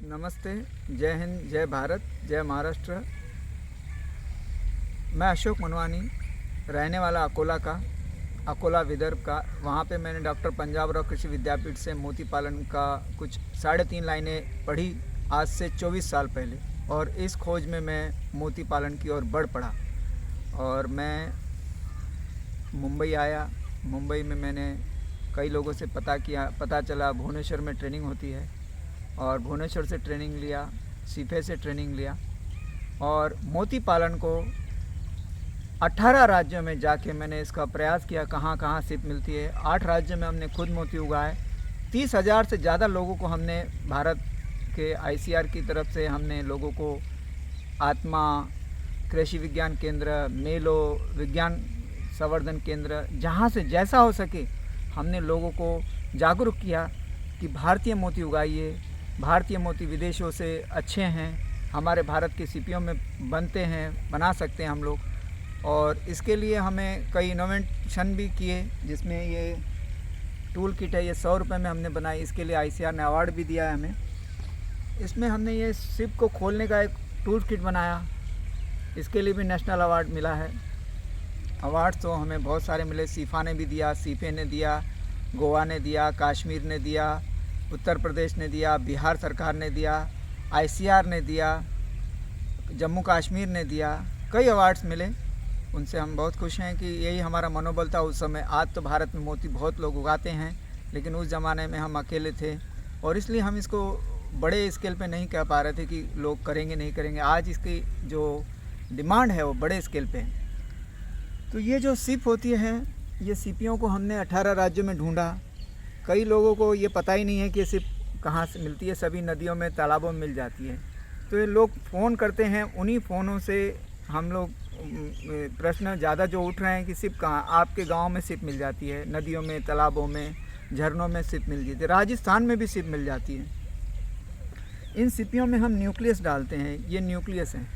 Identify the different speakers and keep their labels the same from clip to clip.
Speaker 1: नमस्ते, जय हिंद, जय भारत, जय महाराष्ट्र। मैं अशोक मनवानी, रहने वाला अकोला का, अकोला विदर्भ का। वहाँ पे मैंने डॉक्टर पंजाबराव कृषि विद्यापीठ से मोती पालन का कुछ 3.5 लाइनें पढ़ी आज से 24 साल पहले, और इस खोज में मैं मोती पालन की ओर बढ़ पड़ा। और मैं मुंबई आया। मुंबई में मैंने कई लोगों से पता चला भुवनेश्वर में ट्रेनिंग होती है, और भुवनेश्वर से ट्रेनिंग लिया, सीफे से ट्रेनिंग लिया, और मोती पालन को 18 राज्यों में जाके मैंने इसका प्रयास किया कहाँ कहाँ सीप मिलती है। 8 राज्यों में हमने खुद मोती उगाए। 30,000 से ज़्यादा लोगों को हमने भारत के ICAR की तरफ से हमने लोगों को आत्मा कृषि विज्ञान केंद्र, मेलो विज्ञान संवर्धन केंद्र, जहाँ से जैसा हो सके हमने लोगों को जागरूक किया कि भारतीय मोती उगाइए। भारतीय मोती विदेशों से अच्छे हैं, हमारे भारत के सीपियों में बनते हैं, बना सकते हैं हम लोग। और इसके लिए हमें कई इनोवेशन भी किए, जिसमें ये टूल किट है, ये 100 रुपये में हमने बनाई। इसके लिए ICAR ने अवार्ड भी दिया है हमें। इसमें हमने ये सिप को खोलने का एक टूल किट बनाया, इसके लिए भी नेशनल अवार्ड मिला है। अवार्ड तो हमें बहुत सारे मिले, सीफा ने भी दिया, सीफे ने दिया, गोवा ने दिया, कश्मीर ने दिया, उत्तर प्रदेश ने दिया, बिहार सरकार ने दिया, ICAR ने दिया, जम्मू कश्मीर ने दिया। कई अवार्ड्स मिले, उनसे हम बहुत खुश हैं कि यही हमारा मनोबल था उस समय। आज तो भारत में मोती बहुत लोग उगाते हैं, लेकिन उस ज़माने में हम अकेले थे, और इसलिए हम इसको बड़े स्केल पे नहीं कह पा रहे थे कि लोग करेंगे नहीं करेंगे। आज इसकी जो डिमांड है वो बड़े स्केल पे है। तो ये जो सीप होती है, ये सीपियों को हमने 18 राज्यों में ढूंढा। कई लोगों को ये पता ही नहीं है कि ये सिप कहाँ से मिलती है। सभी नदियों में, तालाबों में मिल जाती है। तो ये लोग फ़ोन करते हैं, उन्हीं फ़ोनों से हम लोग प्रश्न ज़्यादा जो उठ रहे हैं कि सिप कहाँ, आपके गांव में सिप मिल जाती है, नदियों में, तालाबों में, झरनों में सिप मिल जाती है, राजस्थान में भी सिप मिल जाती है। इन सिपियों में हम न्यूक्लियस डालते हैं। ये न्यूक्लियस हैं,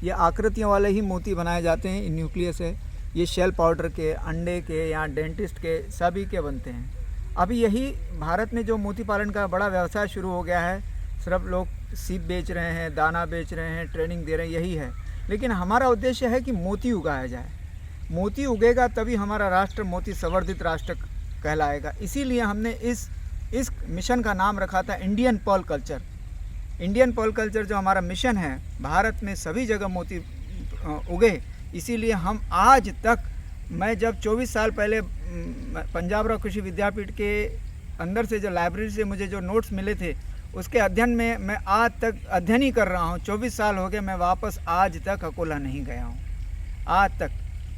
Speaker 1: ये आकृतियों वाले ही मोती बनाए जाते हैं। ये न्यूक्लियस है, ये शेल पाउडर के, अंडे के या डेंटिस्ट के, सभी के बनते हैं। अभी यही भारत में जो मोती पालन का बड़ा व्यवसाय शुरू हो गया है, सिर्फ लोग सीप बेच रहे हैं, दाना बेच रहे हैं, ट्रेनिंग दे रहे हैं, यही है। लेकिन हमारा उद्देश्य है कि मोती उगाया जाए। मोती उगेगा तभी हमारा राष्ट्र मोती संवर्धित राष्ट्र कहलाएगा। इसीलिए हमने इस मिशन का नाम रखा था Indian pearl culture. Indian pearl culture जो हमारा मिशन है, भारत में सभी जगह मोती उगे। इसीलिए हम आज तक, मैं जब 24 साल पहले पंजाबराव कृषि विद्यापीठ के अंदर से जो लाइब्रेरी से मुझे जो नोट्स मिले थे, उसके अध्ययन में मैं आज तक अध्ययन ही कर रहा हूँ। 24 साल हो गए, मैं वापस आज तक अकोला नहीं गया हूँ, आज तक।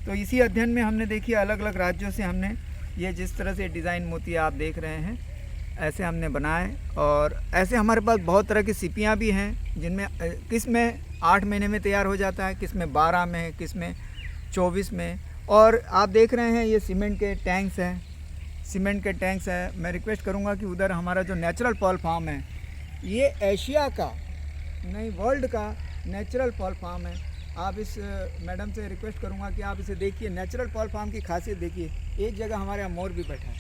Speaker 1: तो इसी अध्ययन में हमने देखिए अलग अलग राज्यों से हमने ये जिस तरह से डिज़ाइन मोती आप देख रहे हैं, ऐसे हमने बनाए। और ऐसे हमारे पास बहुत तरह की सीपियाँ भी हैं, जिनमें किस में 8 महीने में तैयार हो जाता है, किस में 12 में, किस में 24 में। और आप देख रहे हैं ये सीमेंट के टैंक्स हैं, सीमेंट के टैंक्स हैं। मैं रिक्वेस्ट करूंगा कि उधर हमारा जो नेचुरल पर्ल फार्म है, ये एशिया का नहीं वर्ल्ड का नेचुरल पर्ल फार्म है। आप इस मैडम से रिक्वेस्ट करूंगा कि आप इसे देखिए। नेचुरल पर्ल फार्म की खासियत देखिए, एक जगह हमारे यहाँ मोर भी बैठा है।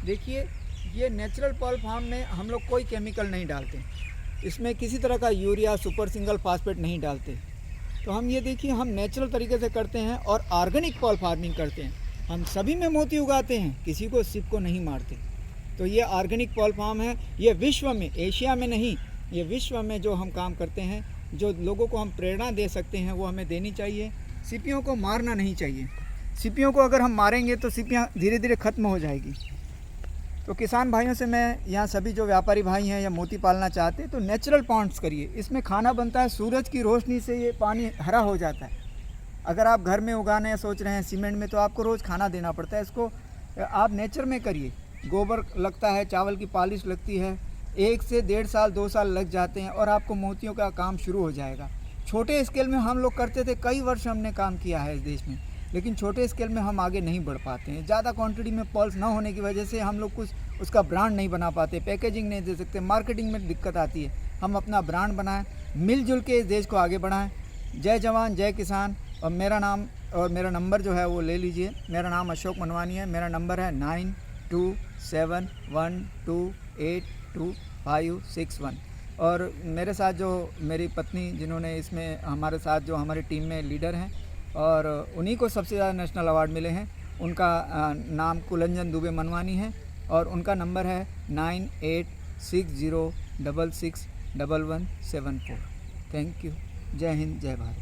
Speaker 1: देखिए, ये नेचुरल पर्ल फार्म में हम लोग कोई केमिकल नहीं डालते, इसमें किसी तरह का यूरिया, सुपर सिंगल फास्फेट नहीं डालते। तो हम ये देखिए, हम नेचुरल तरीके से करते हैं और ऑर्गेनिक पर्ल फार्मिंग करते हैं। हम सभी में मोती उगाते हैं, किसी को सिप को नहीं मारते। तो ये ऑर्गेनिक पर्ल फार्म है। ये विश्व में, एशिया में नहीं, ये विश्व में जो हम काम करते हैं, जो लोगों को हम प्रेरणा दे सकते हैं, वो हमें देनी चाहिए। सीपियों को मारना नहीं चाहिए। सीपियों को अगर हम मारेंगे तो सीपियाँ धीरे धीरे ख़त्म हो जाएगी। तो किसान भाइयों से मैं, यहाँ सभी जो व्यापारी भाई हैं या मोती पालना चाहते हैं, तो नेचुरल पॉन्ड्स करिए। इसमें खाना बनता है, सूरज की रोशनी से ये पानी हरा हो जाता है। अगर आप घर में उगाने सोच रहे हैं सीमेंट में, तो आपको रोज़ खाना देना पड़ता है। इसको आप नेचर में करिए। गोबर लगता है, चावल की पॉलिश लगती है, 1 से 1.5 साल 2 साल लग जाते हैं, और आपको मोतियों का काम शुरू हो जाएगा। छोटे स्केल में हम लोग करते थे, कई वर्ष हमने काम किया है इस देश में, लेकिन छोटे स्केल में हम आगे नहीं बढ़ पाते हैं। ज़्यादा क्वांटिटी में पर्ल्स ना होने की वजह से हम लोग कुछ उसका ब्रांड नहीं बना पाते, पैकेजिंग नहीं दे सकते, मार्केटिंग में दिक्कत आती है। हम अपना ब्रांड बनाएं, मिलजुल के इस देश को आगे बढ़ाएं। जय जवान, जय किसान। और मेरा नाम और मेरा नंबर जो है वो ले लीजिए। मेरा नाम अशोक मनवानी है। मेरा नंबर है 9271282561। और मेरे साथ जो मेरी पत्नी जिन्होंने इसमें हमारे साथ जो हमारी टीम में लीडर हैं और उन्हीं को सबसे ज़्यादा नेशनल अवार्ड मिले हैं। उनका नाम कुलंजन दुबे मनवानी है और उनका नंबर है 9860661174। Thank you. जय हिंद, जय भारत।